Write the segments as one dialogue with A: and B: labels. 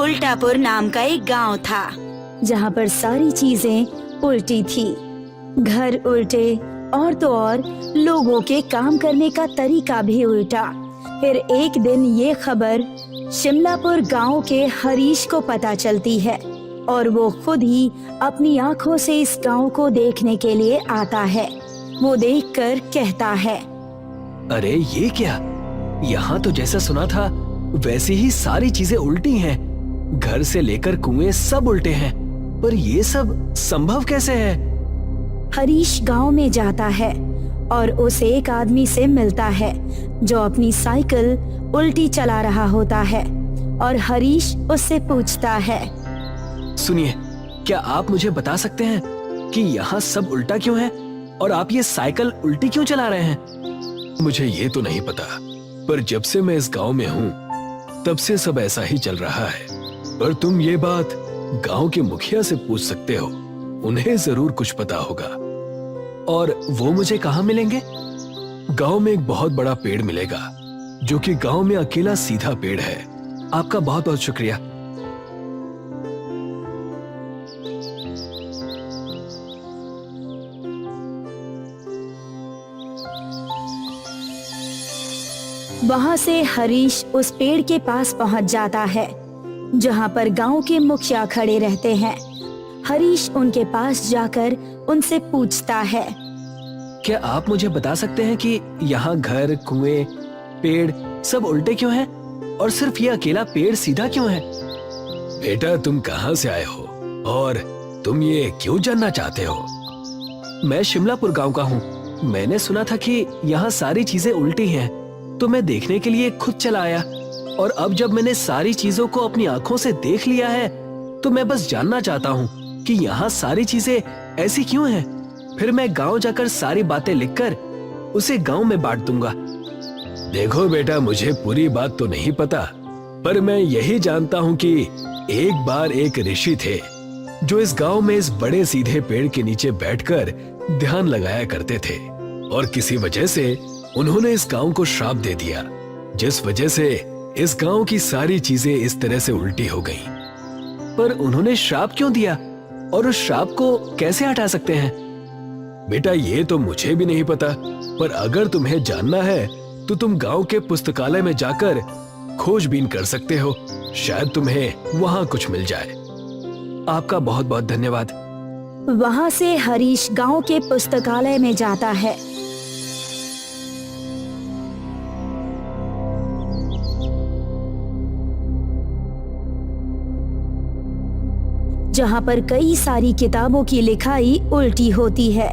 A: उल्टापुर नाम का एक गांव था, जहां पर सारी चीजें उल्टी थी। घर उल्टे और तो और लोगों के काम करने का तरीका भी उल्टा। फिर एक दिन ये खबर शिमलापुर गांव के हरीश को पता चलती है और वो खुद ही अपनी आंखों से इस गांव को देखने के लिए आता है। वो देखकर कहता है,
B: अरे ये क्या, यहाँ तो जैसा सुना था वैसी ही सारी चीजें उल्टी हैं। घर से लेकर कुएं सब उल्टे हैं, पर ये सब संभव कैसे है?
A: हरीश गांव में जाता है और उसे एक आदमी से मिलता है जो अपनी साइकिल उल्टी चला रहा होता है और हरीश उससे पूछता है,
B: सुनिए, क्या आप मुझे बता सकते हैं कि यहाँ सब उल्टा क्यों है और आप ये साइकिल उल्टी क्यों चला रहे हैं? मुझे ये तो नहीं पता, पर जब से मैं इस गांव में हूँ तब से सब ऐसा ही चल रहा है। पर तुम ये बात गांव के मुखिया से पूछ सकते हो, उन्हें जरूर कुछ पता होगा। और वो मुझे कहाँ मिलेंगे? गांव में एक बहुत बड़ा पेड़ मिलेगा जो कि गांव में अकेला सीधा पेड़ है। आपका बहुत बहुत शुक्रिया।
A: वहां से हरीश उस पेड़ के पास पहुंच जाता है जहां पर गांव के मुखिया खड़े रहते हैं। हरीश उनके पास जाकर उनसे पूछता है,
B: क्या आप मुझे बता सकते हैं कि यहाँ घर, कुएं, पेड़ सब उल्टे क्यों हैं और सिर्फ ये अकेला पेड़ सीधा क्यों है? बेटा, तुम कहाँ से आए हो और तुम ये क्यों जानना चाहते हो? मैं शिमलापुर गांव का हूँ। मैंने सुना था कि यहाँ सारी चीजें उल्टी हैं, तो मैं देखने के लिए खुद चला आया। और अब जब मैंने सारी चीजों को अपनी आंखों से देख लिया है तो मैं बस जानना चाहता हूँ कि यहाँ सारी चीजें ऐसी क्यों हैं। फिर मैं गांव जाकर सारी बातें लिखकर उसे गांव में बांट दूंगा। देखो बेटा, मुझे पूरी बात तो नहीं पता, पर मैं यही जानता हूँ कि एक बार एक ऋषि थे जो इस गांव में इस बड़े सीधे पेड़ के नीचे बैठकर ध्यान लगाया करते थे, और किसी वजह से उन्होंने इस गांव को श्राप दे दिया, जिस वजह से इस गांव की सारी चीजें इस तरह से उल्टी हो गईं। पर उन्होंने श्राप क्यों दिया और उस श्राप को कैसे हटा सकते हैं? बेटा, ये तो मुझे भी नहीं पता, पर अगर तुम्हें जानना है तो तुम गांव के पुस्तकालय में जाकर खोजबीन कर सकते हो। शायद तुम्हें वहां कुछ मिल जाए। आपका बहुत बहुत धन्यवाद।
A: वहां से हरीश गांव के पुस्तकालय में जाता है। जहां पर कई सारी किताबों की लिखाई उल्टी होती है।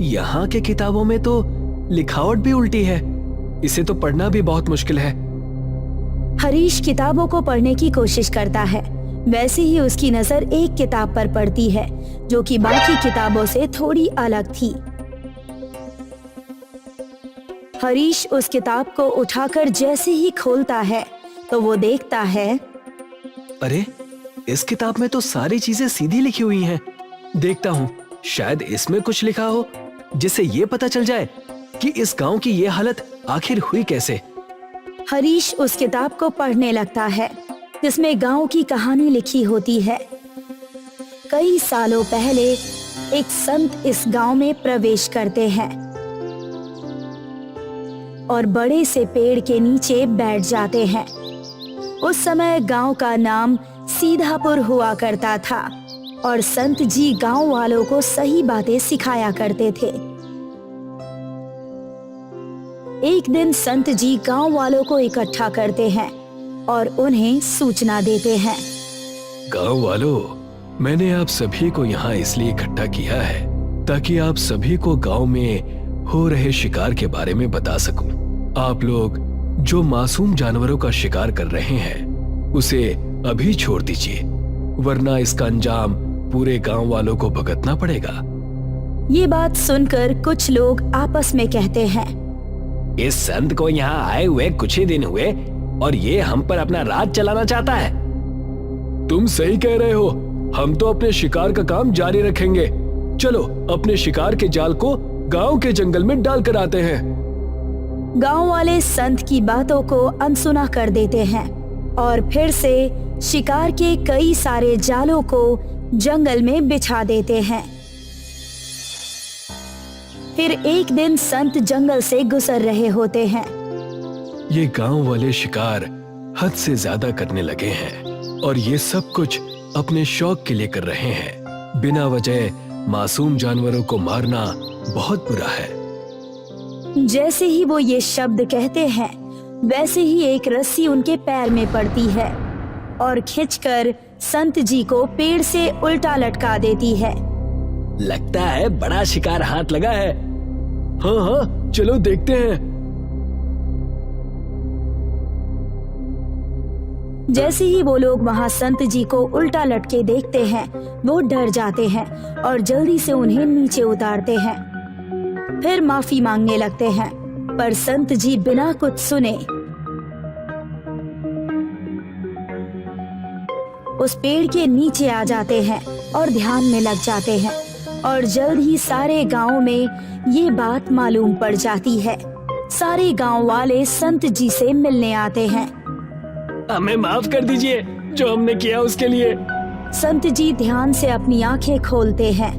B: यहाँ के किताबों में तो लिखावट भी उल्टी है, इसे तो पढ़ना भी बहुत मुश्किल है।
A: हरीश किताबों को पढ़ने की कोशिश करता है। वैसे ही उसकी नजर एक किताब पर पड़ती है जो कि बाकी किताबों से थोड़ी अलग थी। हरीश उस किताब को उठाकर जैसे ही खोलता है तो वो देखता है,
B: अरे, इस किताब में तो सारी चीजें सीधी लिखी हुई हैं। देखता हूँ, शायद इसमें कुछ लिखा हो जिससे ये पता चल जाए कि इस गांव की ये हालत आखिर हुई कैसे।
A: हरीश उस किताब को पढ़ने लगता है जिसमें गांव की कहानी लिखी होती है। कई सालों पहले एक संत इस गांव में प्रवेश करते हैं और बड़े से पेड़ के नीचे बैठ जाते हैं। उस समय गांव का नाम सीधापुर हुआ करता था और संत जी गांव वालों को सही बातें सिखाया करते थे। एक दिन संत जी गांव वालों को इकट्ठा करते हैं और उन्हें सूचना देते हैं,
B: गांव वालों, मैंने आप सभी को यहाँ इसलिए इकट्ठा किया है ताकि आप सभी को गांव में हो रहे शिकार के बारे में बता सकूं। आप लोग जो मासूम जानवरों का शिकार कर रहे हैं उसे अभी छोड़ दीजिए, वरना इसका अंजाम पूरे गांव वालों को भुगतना पड़ेगा।
A: ये बात सुनकर कुछ लोग आपस में कहते हैं,
B: इस संत को यहाँ आए हुए कुछ ही दिन हुए और ये हम पर अपना राज चलाना चाहता है। तुम सही कह रहे हो, हम तो अपने शिकार का काम जारी रखेंगे। चलो अपने शिकार के जाल को गांव के जंगल में डाल कर आते हैं।
A: गांव वाले संत की बातों को अनसुना कर देते हैं और फिर से शिकार के कई सारे जालों को जंगल में बिछा देते हैं। फिर एक दिन संत जंगल से गुजर रहे होते हैं।
B: ये गांव वाले शिकार हद से ज्यादा करने लगे हैं और ये सब कुछ अपने शौक के लिए कर रहे हैं। बिना वजह मासूम जानवरों को मारना बहुत बुरा है।
A: जैसे ही वो ये शब्द कहते हैं, वैसे ही एक रस्सी उनके पैर में पड़ती है और खींचकर संत जी को पेड़ से उल्टा लटका देती है।
B: लगता है बड़ा शिकार हाथ लगा है। हाँ हाँ, चलो देखते हैं।
A: जैसे ही वो लोग वहाँ संत जी को उल्टा लटके देखते हैं, वो डर जाते हैं और जल्दी से उन्हें नीचे उतारते हैं। फिर माफी मांगने लगते हैं, पर संत जी बिना कुछ सुने उस पेड़ के नीचे आ जाते हैं और ध्यान में लग जाते हैं। और जल्द ही सारे गांव में ये बात मालूम पड़ जाती है। सारे गांव वाले संत जी से मिलने आते हैं।
B: हमें माफ कर दीजिए जो हमने किया उसके लिए।
A: संत जी ध्यान से अपनी आंखें खोलते हैं।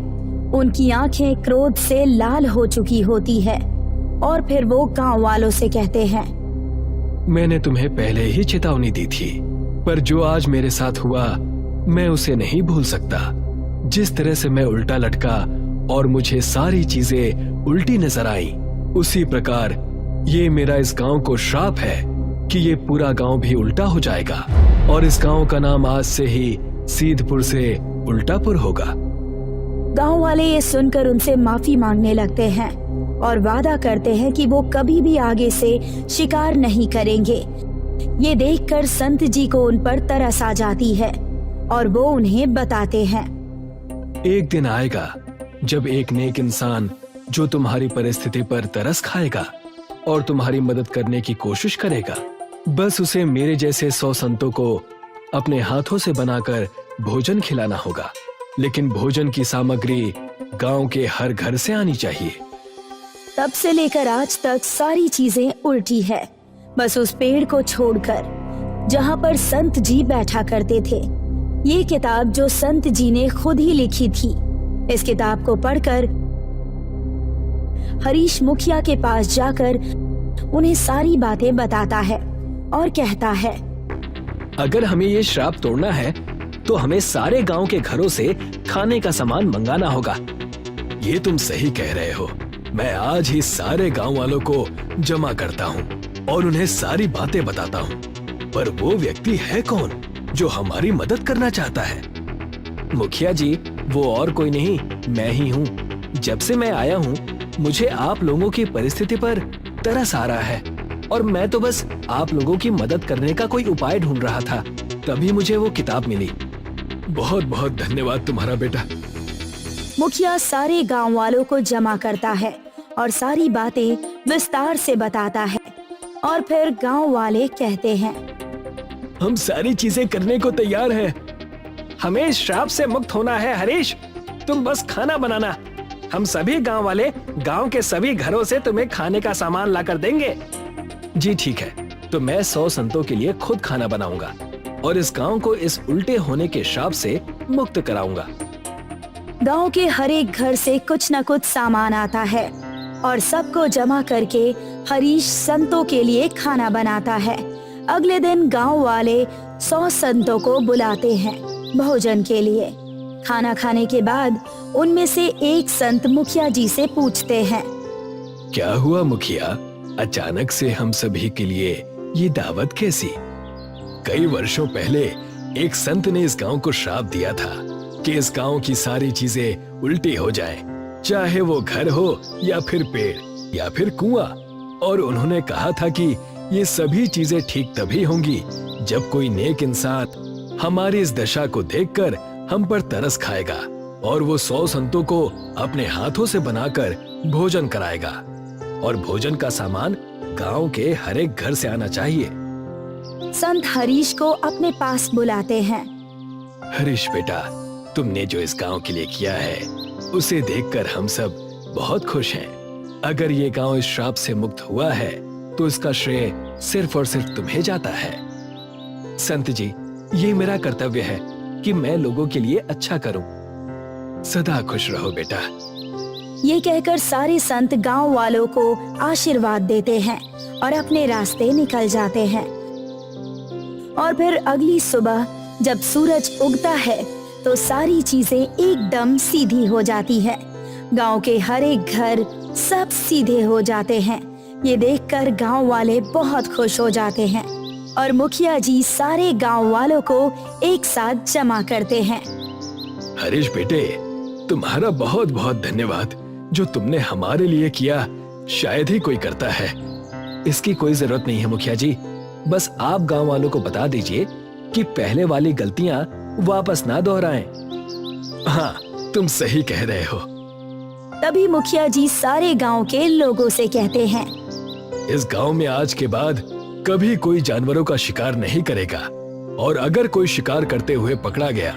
A: उनकी आंखें क्रोध से लाल हो चुकी होती है और फिर वो गांव वालों से कहते हैं,
B: मैंने तुम्हें पहले ही चेतावनी दी थी, पर जो आज मेरे साथ हुआ मैं उसे नहीं भूल सकता। जिस तरह से मैं उल्टा लटका और मुझे सारी चीजें उल्टी नजर आई, उसी प्रकार ये मेरा इस गांव को श्राप है कि ये पूरा गांव भी उल्टा हो जाएगा और इस गांव का नाम आज से ही सीधपुर से उल्टापुर होगा।
A: गांव वाले ये सुनकर उनसे माफी मांगने लगते हैं और वादा करते हैं कि वो कभी भी आगे से शिकार नहीं करेंगे। ये देखकर संत जी को उन पर तरस आ जाती है और वो उन्हें बताते हैं,
B: एक दिन आएगा जब एक नेक इंसान जो तुम्हारी परिस्थिति पर तरस खाएगा और तुम्हारी मदद करने की कोशिश करेगा, बस उसे मेरे जैसे 100 संतों को अपने हाथों से बनाकर भोजन खिलाना होगा। लेकिन भोजन की सामग्री गांव के हर घर से आनी चाहिए।
A: तब से लेकर आज तक सारी चीजें उल्टी है, बस उस पेड़ को छोड़कर जहाँ पर संत जी बैठा करते थे। ये किताब जो संत जी ने खुद ही लिखी थी, इस किताब को पढ़कर हरीश मुखिया के पास जाकर उन्हें सारी बातें बताता है और कहता है,
B: अगर हमें ये श्राप तोड़ना है तो हमें सारे गांव के घरों से खाने का सामान मंगाना होगा। ये तुम सही कह रहे हो। मैं आज ही सारे गांव वालों को जमा करता हूँ और उन्हें सारी बातें बताता हूँ। पर वो व्यक्ति है कौन जो हमारी मदद करना चाहता है? मुखिया जी, वो और कोई नहीं, मैं ही हूँ। जब से मैं आया हूँ मुझे आप लोगों की परिस्थिति पर तरस आ रहा है और मैं तो बस आप लोगों की मदद करने का कोई उपाय ढूंढ रहा था, तभी मुझे वो किताब मिली। बहुत बहुत धन्यवाद तुम्हारा बेटा।
A: मुखिया सारे गांव वालों को जमा करता है और सारी बातें विस्तार से बताता है और फिर गांव वाले कहते हैं,
B: हम सारी चीजें करने को तैयार हैं। हमें इस श्राप से मुक्त होना है हरीश, तुम बस खाना बनाना। हम सभी गांव वाले गांव के सभी घरों से तुम्हें खाने का सामान लाकर देंगे। जी ठीक है, तो मैं 100 संतों के लिए खुद खाना बनाऊंगा और इस गांव को इस उल्टे होने के श्राप से मुक्त कराऊंगा।
A: गांव के हर एक घर से कुछ न कुछ सामान आता है और सबको जमा करके हरीश संतों के लिए खाना बनाता है। अगले दिन गांव वाले 100 संतों को बुलाते हैं भोजन के लिए। खाना खाने के बाद उनमें से एक संत मुखिया जी से पूछते हैं,
B: क्या हुआ मुखिया, अचानक से हम सभी के लिए ये दावत कैसी? कई वर्षों पहले एक संत ने इस गांव को श्राप दिया था कि इस गांव की सारी चीजें उल्टी हो जाएं, चाहे वो घर हो या फिर पेड़ या फिर कुआं। और उन्होंने कहा था कि ये सभी चीजें ठीक तभी होंगी जब कोई नेक इंसान हमारी इस दशा को देखकर हम पर तरस खाएगा और वो 100 संतों को अपने हाथों से बनाकर भोजन कराएगा और भोजन का सामान गांव के हर एक घर से आना चाहिए।
A: संत हरीश को अपने पास बुलाते हैं।
B: हरीश बेटा, तुमने जो इस गांव के लिए किया है उसे देखकर हम सब बहुत खुश हैं। अगर ये गांव इस श्राप से मुक्त हुआ है तो इसका श्रेय सिर्फ और सिर्फ तुम्हें जाता है। संत जी, ये मेरा कर्तव्य है कि मैं लोगों के लिए अच्छा करूं। सदा खुश रहो बेटा।
A: ये कहकर सारे संत गांव वालों को आशीर्वाद देते हैं और अपने रास्ते निकल जाते हैं। और फिर अगली सुबह जब सूरज उगता है तो सारी चीजें एकदम सीधी हो जाती है। गांव के हर एक घर सब सीधे हो जाते हैं। ये देखकर गांव वाले बहुत खुश हो जाते हैं और मुखिया जी सारे गांव वालों को एक साथ जमा करते हैं।
B: हरीश बेटे, तुम्हारा बहुत बहुत धन्यवाद। जो तुमने हमारे लिए किया शायद ही कोई करता है। इसकी कोई जरूरत नहीं है मुखिया जी। बस आप गांव वालों को बता दीजिए कि पहले वाली गलतियां वापस ना दोहराएं। हाँ, तुम सही कह रहे हो।
A: तभी मुखिया जी सारे गांव के लोगों से कहते हैं,
B: इस गांव में आज के बाद कभी कोई जानवरों का शिकार नहीं करेगा और अगर कोई शिकार करते हुए पकड़ा गया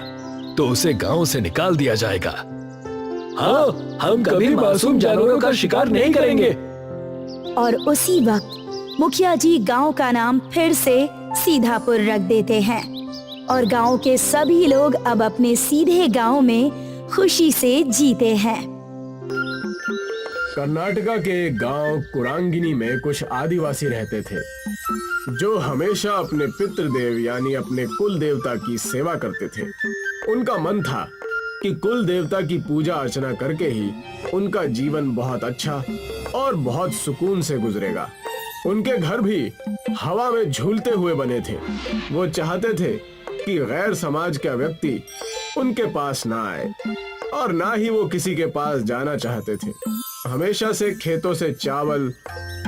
B: तो उसे गांव से निकाल दिया जाएगा। हाँ, हम कभी मासूम जानवरों का शिकार नहीं करेंगे।
A: और उसी वक्त मुखिया जी गांव का नाम फिर से सीधापुर रख देते हैं और गांव के सभी लोग अब अपने सीधे गांव में खुशी से जीते हैं।
C: कर्नाटका के गांव कुरांगिनी में कुछ आदिवासी रहते थे जो हमेशा अपने पितृदेव यानी अपने कुल देवता की सेवा करते थे। उनका मन था कि कुल देवता की पूजा अर्चना करके ही उनका जीवन बहुत अच्छा और बहुत सुकून से गुजरेगा। उनके घर भी हवा में झूलते हुए बने थे। वो चाहते थे कि गैर समाज का व्यक्ति उनके पास ना आए और ना ही वो किसी के पास जाना चाहते थे। हमेशा से खेतों से चावल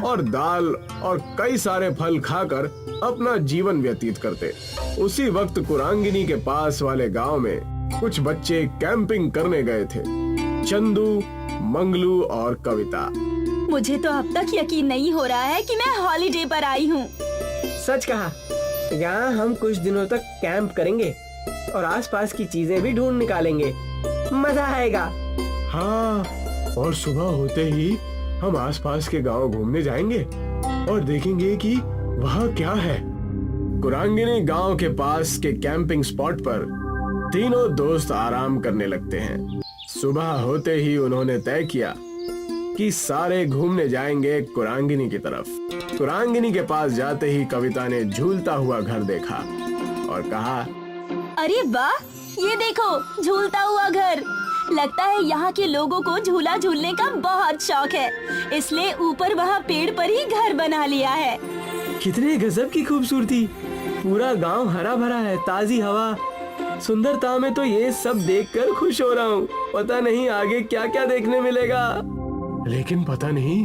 C: और दाल और कई सारे फल खाकर अपना जीवन व्यतीत करते। उसी वक्त कुरांगिनी के पास वाले गांव में कुछ बच्चे कैंपिंग करने गए थे। चंदू, मंगलू और कविता।
A: मुझे तो अब तक यकीन नहीं हो रहा है कि मैं हॉलिडे पर आई हूँ।
D: सच कहा। यहाँ हम कुछ दिनों तक कैंप करेंगे और आसपास की चीजें भी ढूंढ निकालेंगे। मजा आएगा।
C: हाँ, और सुबह होते ही हम आसपास के गांव घूमने जाएंगे और देखेंगे कि वहाँ क्या है। कुरांगिनी गांव के पास के कैंपिंग स्पॉट पर तीनों दोस्त आराम करने लगते हैं। सुबह होते ही उन्होंने तय किया कि सारे घूमने जाएंगे कुरांगिनी की तरफ। कुरांगिनी के पास जाते ही कविता ने झूलता हुआ घर देखा और कहा,
A: अरे वाह, ये देखो झूलता हुआ घर। लगता है यहाँ के लोगों को झूला झूलने का बहुत शौक है, इसलिए ऊपर वहाँ पेड़ पर ही घर बना लिया है।
D: कितने गजब की खूबसूरती। पूरा गांव हरा भरा है, ताजी हवा, सुंदरता में तो ये सब देखकर खुश हो रहा हूँ। पता नहीं आगे क्या क्या देखने मिलेगा।
C: लेकिन पता नहीं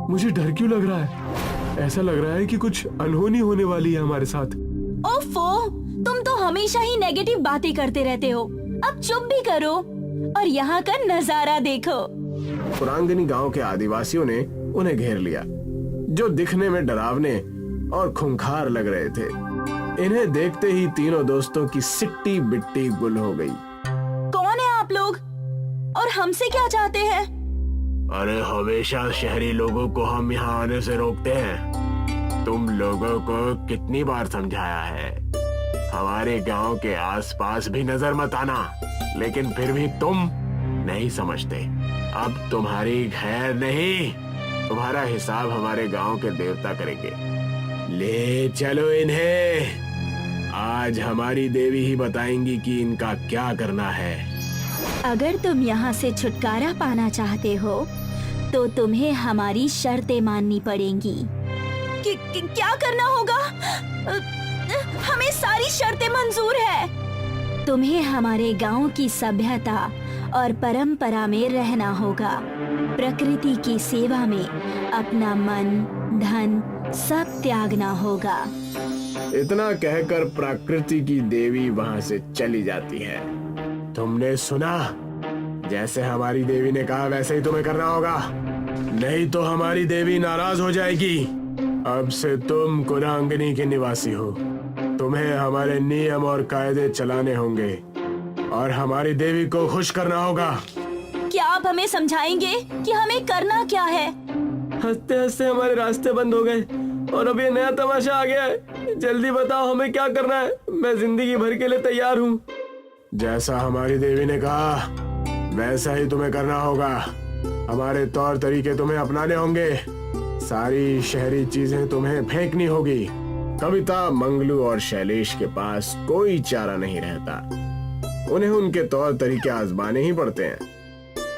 C: मुझे डर क्यों लग रहा है। ऐसा लग रहा है कि कुछ अनहोनी होने वाली है हमारे साथ।
A: ओफो, तुम तो हमेशा ही नेगेटिव बातें करते रहते हो। अब चुप भी करो और यहाँ का नजारा देखो।
C: कुरांगिनी गांव के आदिवासियों ने उन्हें घेर लिया, जो दिखने में डरावने और खूंखार लग रहे थे। इन्हें देखते ही तीनों दोस्तों की सिट्टी बिट्टी गुल हो गई।
A: कौन है आप लोग और हमसे क्या चाहते हैं?
C: अरे, हमेशा शहरी लोगों को हम यहाँ आने से रोकते हैं। तुम लोगों को कितनी बार समझाया है, हमारे गांव के आसपास भी नजर मत आना, लेकिन फिर भी तुम नहीं समझते। अब तुम्हारी खैर नहीं, तुम्हारा हिसाब हमारे गांव के देवता करेंगे। ले चलो इन्हें, आज हमारी देवी ही बताएंगी कि इनका क्या करना है।
A: अगर तुम यहाँ से छुटकारा पाना चाहते हो तो तुम्हें हमारी शर्तें माननी पड़ेंगी। क्या करना होगा? हमें सारी शर्तें मंजूर है। तुम्हें हमारे गांव की सभ्यता और परंपरा में रहना होगा। प्रकृति की सेवा में अपना मन, धन सब त्यागना होगा।
C: इतना कहकर प्रकृति की देवी वहां से चली जाती है। तुमने सुना, जैसे हमारी देवी ने कहा वैसे ही तुम्हें करना होगा, नहीं तो हमारी देवी नाराज हो जाएगी। अब से तुम कुरांगिनी के निवासी हो, तुम्हें हमारे नियम और कायदे चलाने होंगे और हमारी देवी को खुश करना होगा।
A: क्या आप हमें समझाएंगे कि हमें करना क्या है?
D: हंसते हंसते हमारे रास्ते बंद हो गए और अब ये नया तमाशा आ गया है। जल्दी बताओ हमें क्या करना है। मैं जिंदगी भर के लिए तैयार हूँ।
C: जैसा हमारी देवी ने कहा वैसा ही तुम्हें करना होगा। हमारे तौर तरीके तुम्हें अपनाने होंगे। सारी शहरी चीजें तुम्हें फेंकनी होगी। कविता, मंगलू और शैलेश के पास कोई चारा नहीं रहता। उन्हें उनके तौर तरीके आजमाने ही पड़ते हैं।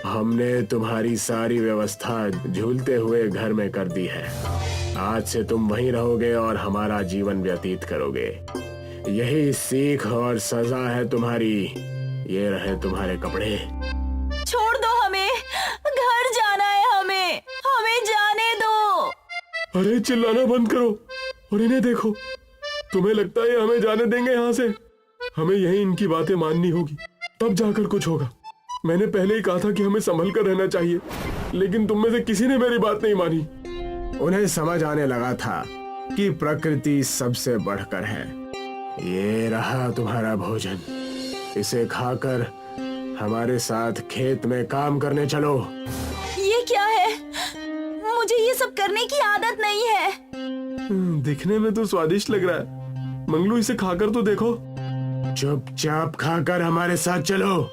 C: हमने तुम्हारी सारी व्यवस्था झूलते हुए घर में कर दी है। आज से तुम वहीं रहोगे और हमारा जीवन व्यतीत करोगे। यही सीख और सजा है तुम्हारी। ये रहे तुम्हारे कपड़े।
A: छोड़ दो हमें, घर जाना है हमें, हमें जाने दो।
C: अरे चिल्लाना बंद करो और इन्हें देखो। तुम्हें लगता है हमें जाने देंगे यहाँ से? हमें यही इनकी बातें माननी होगी, तब जाकर कुछ होगा। मैंने पहले ही कहा था कि हमें संभल कर रहना चाहिए, लेकिन तुम में से किसी ने मेरी बात नहीं मानी। उन्हें समझ आने लगा था कि प्रकृति सबसे बढ़कर है। ये रहा तुम्हारा भोजन। इसे खाकर हमारे साथ खेत में काम करने चलो।
A: ये क्या है? मुझे ये सब करने की आदत नहीं है।
C: दिखने में तो स्वादिष्ट लग रहा है। मंगलू, इसे खाकर तो देखो। चुपचाप खाकर हमारे साथ चलो।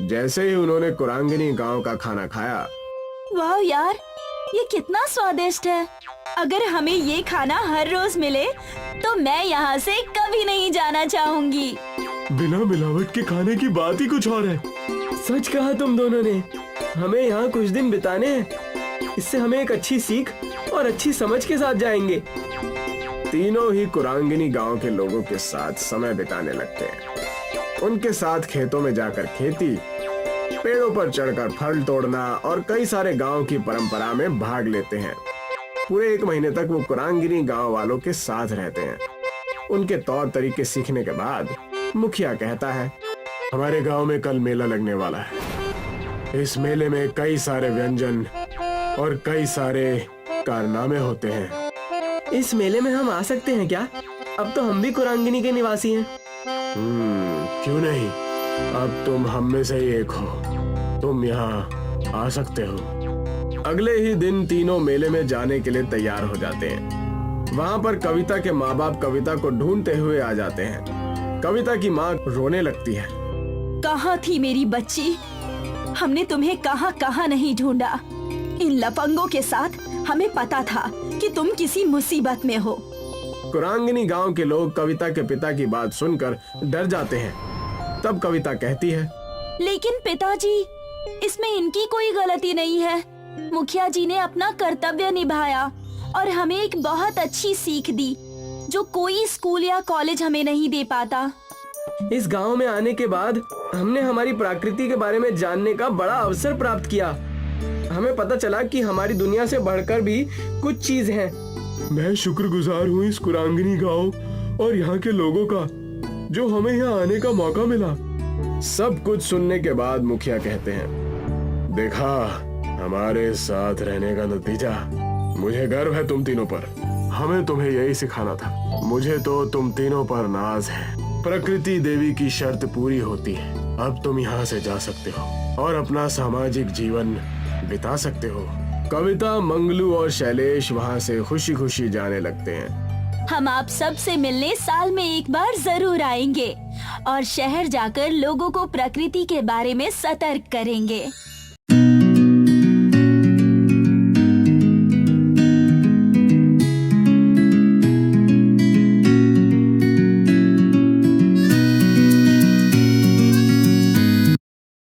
C: जैसे ही उन्होंने कुरांगिनी गांव का खाना खाया,
A: वाह यार, ये कितना स्वादिष्ट है। अगर हमें ये खाना हर रोज मिले तो मैं यहाँ से कभी नहीं जाना चाहूंगी।
C: बिना मिलावट के खाने की बात ही कुछ और है।
D: सच कहा तुम दोनों ने। हमें यहाँ कुछ दिन बिताने हैं। इससे हमें एक अच्छी सीख और अच्छी समझ के साथ जाएंगे।
C: तीनों ही कुरांगिनी गांव के लोगों के साथ समय बिताने लगते हैं। उनके साथ खेतों में जाकर खेती, पेड़ों पर चढ़कर फल तोड़ना और कई सारे गांव की परंपरा में भाग लेते हैं। पूरे 1 महीने तक वो कुरांगिनी गांव वालों के साथ रहते हैं। उनके तौर तरीके सीखने के बाद मुखिया कहता है, हमारे गांव में कल मेला लगने वाला है। इस मेले में कई सारे व्यंजन और कई सारे कारनामे होते हैं।
D: इस मेले में हम आ सकते हैं क्या? अब तो हम भी कुरांगिनी के निवासी हैं।
C: क्यों नहीं? अब तुम हम में से ही एक हो। तुम यहाँ आ सकते हो। अगले ही दिन तीनों मेले में जाने के लिए तैयार हो जाते हैं। वहाँ पर कविता के माँ बाप कविता को ढूंढते हुए आ जाते हैं। कविता की माँ रोने लगती है।
A: कहाँ थी मेरी बच्ची? हमने तुम्हें कहाँ कहाँ नहीं ढूंढा। इन लफंगों के साथ हमें पता था कि तुम किसी मुसीबत में हो।
C: कुरांगिनी गांव के लोग कविता के पिता की बात सुनकर डर जाते हैं। तब कविता कहती है,
A: लेकिन पिताजी, इसमें इनकी कोई गलती नहीं है। मुखिया जी ने अपना कर्तव्य निभाया और हमें एक बहुत अच्छी सीख दी जो कोई स्कूल या कॉलेज हमें नहीं दे पाता।
D: इस गांव में आने के बाद हमने हमारी प्रकृति के बारे में जानने का बड़ा अवसर प्राप्त किया। हमें पता चला कि हमारी दुनिया से बढ़कर भी कुछ चीज है।
C: मैं शुक्रगुजार हूँ इस कुरांगिनी गांव और यहाँ के लोगों का जो हमें यहाँ आने का मौका मिला। सब कुछ सुनने के बाद मुखिया कहते हैं, देखा हमारे साथ रहने का नतीजा। मुझे गर्व है तुम तीनों पर। हमें तुम्हें यही सिखाना था। मुझे तो तुम तीनों पर नाज है। प्रकृति देवी की शर्त पूरी होती है। अब तुम यहाँ से जा सकते हो और अपना सामाजिक जीवन बिता सकते हो। कविता, मंगलू और शैलेश वहाँ से खुशी खुशी जाने लगते हैं।
A: हम आप सब से मिलने साल में एक बार जरूर आएंगे और शहर जाकर लोगों को प्रकृति के बारे में सतर्क करेंगे।